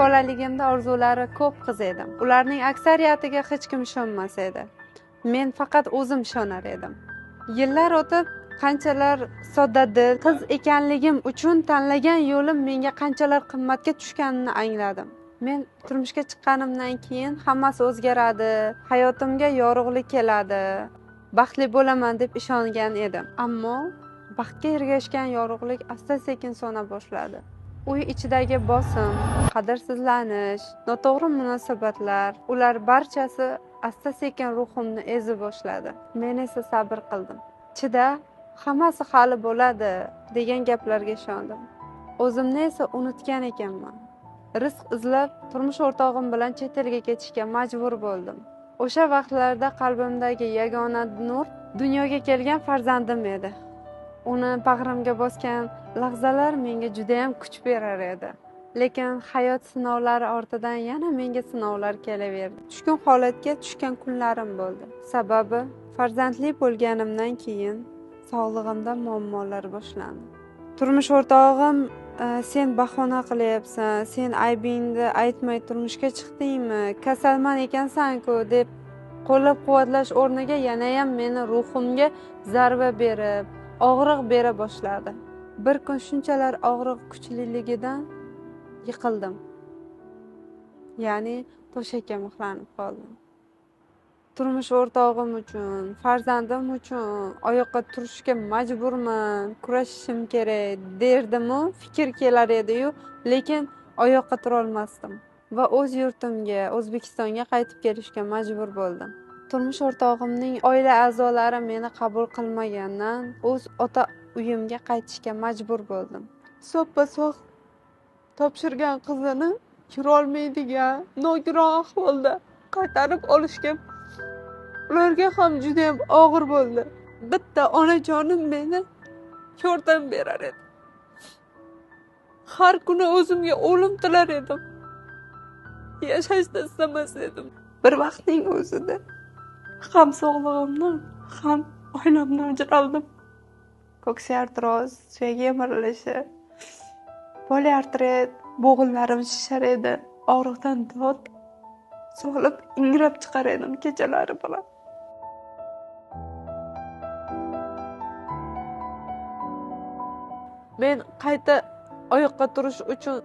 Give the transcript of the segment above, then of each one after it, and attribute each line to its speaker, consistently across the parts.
Speaker 1: bolaligimda orzulari ko'p qiz edim. Ularning aksariyatiga hech kim ishonmas edi. Men faqat o'zim ishonar edim. Yillar o'tib qanchalar soddadil qiz ekanligim uchun tanlagan yo'lim menga qanchalar qimmatga tushganini angladim. Men turmushga chiqqanimdan keyin hammasi o'zgaradi, hayotimga yorug'lik keladi, baxtli bo'laman deb ishongan edim. Ammo baxtga ergashgan yorug'lik asta-sekin so'na boshladi. Uy ichidagi bosim, qadrsizlanish, noto'g'ri munosabatlar, ular barchasi asta-sekin ruhimni ezib boshladi. Men esa sabr qildim. Chida, hammasi hali bo'ladi degan gaplarga ishondim. O'zimni esa unutgan ekanman. Rizq izlab turmush o'rtog'im bilan chet elga ketishga majbur bo'ldim. O'sha vaqtlarda qalbimdagi yagona nur dunyoga kelgan farzandim edi. Uni bag'rimga bosgan lahzalar menga juda ham kuch berar edi. Lekin hayot sinovlari ortidan yana menga sinovlar kelaverdi. Tushkun holatga tushgan kunlarim bo'ldi. Sababi farzandli bo'lganimdan keyin sog'lig'imda muammolar boshlandi. Turmush o'rtog'im sen bahona qilyapsan, sen aybingni aytmay turmushga chiqdingmi, kasalman ekansan-ku deb qo'llab-quvvatlash o'rniga yana ham meni ruhimga zarba berib, og'riq bera boshladi. Bir kun shunchalar og'riq kuchliligidan yiqildim. Ya'ni to'shakka mixlanib qoldim. Turmush o'rtog'im uchun, farzandim uchun oyoqqa turishga majburman, kurashishim kerak derdim-u, fikr kelar edi-yu, lekin oyoqqa tura olmasdim va o'z yurtimga, O'zbekistonga qaytib kelishga majbur bo'ldim. Turmush o'rtog'imning oila a'zolari meni qabul qilmagandan o'z ota uyimga qaytishga majbur bo'ldim. Soppa-sog' topshirgan qizini yurolmaydigan, nogiron ahvolda qaytarib olishga ularga ham juda ham og'ir bo'ldi. Bitta onajonim meni yordam berar edi. Har kuni o'zimga o'lim tilar edim. Yashashni istamas edim. Bir vaqtning o'zida ham sog'lig'imdan, ham oilamdan ajraldim. Ko'ksi artroz, suyak yemirilishi, poliartrit, bo'g'inlarim shishar edi. Og'riqdan dod solib ingrab chiqar edim kechalari bilan. Men qayta oyoqqa turish uchun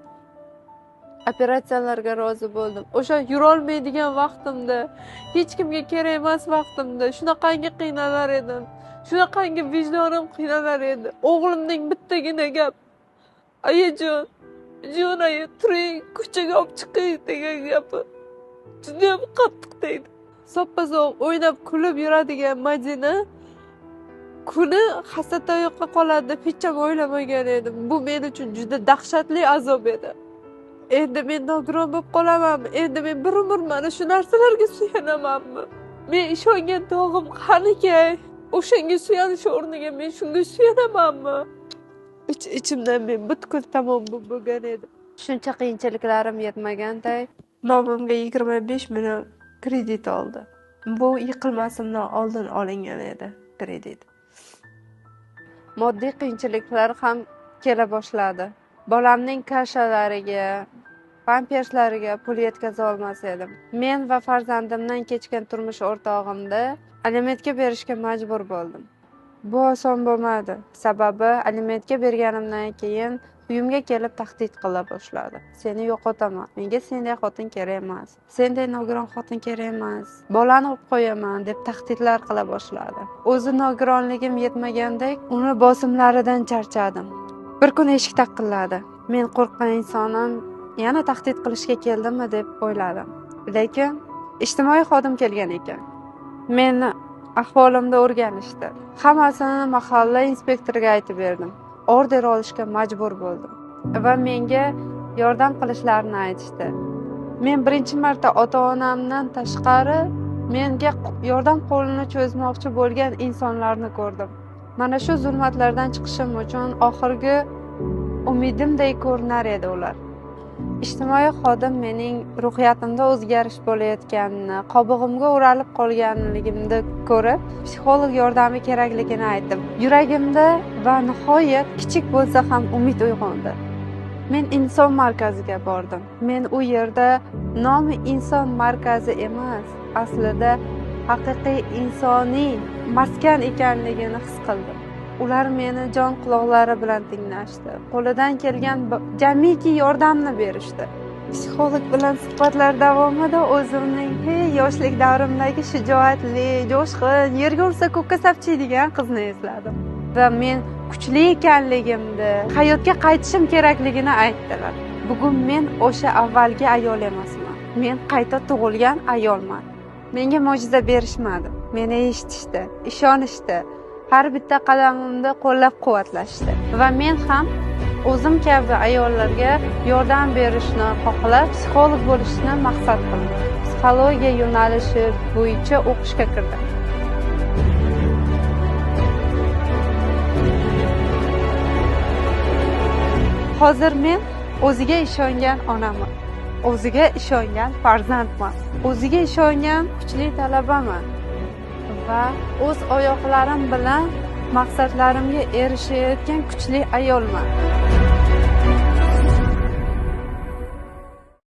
Speaker 1: operatsiyalarga rozi bo'ldim. O'sha yurolmaydigan vaqtimda, hech kimga kerak emas vaqtimda shunaqangi qiynalar edim. Shunaqangi vijdonim qiynalar edi. O'g'limning bittagina gap: "Ayajon, jo'nay, turing, ko'chaga olib chiqing" degan gapi juda ham qattiq deydi. Soppa-sog' o'ynab kulib yuradigan Madina kuni xasta oyoqqa qoladi deb hech ham o'ylamagan edim. Bu men uchun juda dahshatli azob edi. Endi men nogiron bo'lib qolamanmi? Endi men bir umr mana shu narsalarga suyanamanmi? Men ishongan dog'im qaniki? O'shanga suyanish o'rniga men shunga suyanamanmi? Ichimdan men butkul tamom bo'lgan edi. Shuncha qiyinchiliklarim yetmaganday, nomimga 25 million kredit oldi. Bu yiqilmasimdan oldin olingan edi kredit. Moddiy qiyinchiliklar ham kela boshladi. Bolamning kashalariga, pamperslariga pul yetkaza olmas edim. Men va farzandimdan kechgan turmush o'rtog'imni alimentga berishga majbur bo'ldim. Bu oson bo'lmadi. Sababi alimentga berganimdan keyin uyimga kelib tahdid qila boshladi. Seni yo'qotaman. Menga senday xotin kerak emas. Senday nogiron xotin kerak emas. Bolani olib qo'yaman deb tahdidlar qila boshladi. O'zi nogironligim yetmagandek, uni bosimlaridan charchadim. Bir kun eshik taqilladi. Men qo'rqqan insonim yana tahdid qilishga keldimmi deb o'yladim. Lekin ijtimoiy xodim kelgan ekan. Meni ahvolimda o'rganishdi. Hammasini mahalla inspektoriga aytib berdim. Order olishga majbur bo'ldim va menga yordam qilishlarini aytishdi. Men birinchi marta ota-onamdan tashqari menga yordam qo'lini cho'zmoqchi bo'lgan insonlarni ko'rdim. Mana shu zulmatlardan chiqishim uchun oxirgi umidimday ko'rinar edi ular. Ijtimoiy xodim mening ruhiyatimda o'zgarish bo'layotganini, qobig'imga o'ralib qolganligimni ko'rib, psixolog yordami kerakligini aytdim. Yuragimda va nihoyat kichik bo'lsa ham umid uyg'ondi. Men inson markaziga bordim. Men u yerda nomi inson markazi emas, aslida haqiqiy insoniy maskan ekanligini his qildim. Ular meni jon quloqlari bilan tinglashdi. Qo'lidan kelgan jamiki yordamni berishdi. Psixolog bilan suhbatlar davomida o'zimning yoshlik davrimdagi shijoatli, jo'shqin, yerga ursa ko'kka sapchiydigan qizni esladim. Va men kuchli ekanligimni, hayotga qaytishim kerakligini aytdilar. Bugun men o'sha avvalgi ayol emasman. Men qayta tug'ilgan ayolman. Menga mo'jiza berishmadi. Meni eshitishdi, ishonishdi. Har bitta qadamimda qo'llab-quvvatlashdi. Va men ham o'zim kabi ayollarga yordam berishni xohlab, psixolog bo'lishni maqsad qildim. Psixologiya yo'nalishi bo'yicha o'qishga kirdim. Hozir men o'ziga ishongan onaman. O'ziga ishongan farzandman. O'ziga ishongan kuchli talabaman. Va o'z oyoqlarim bilan maqsadlarimga erishayotgan kuchli ayolman.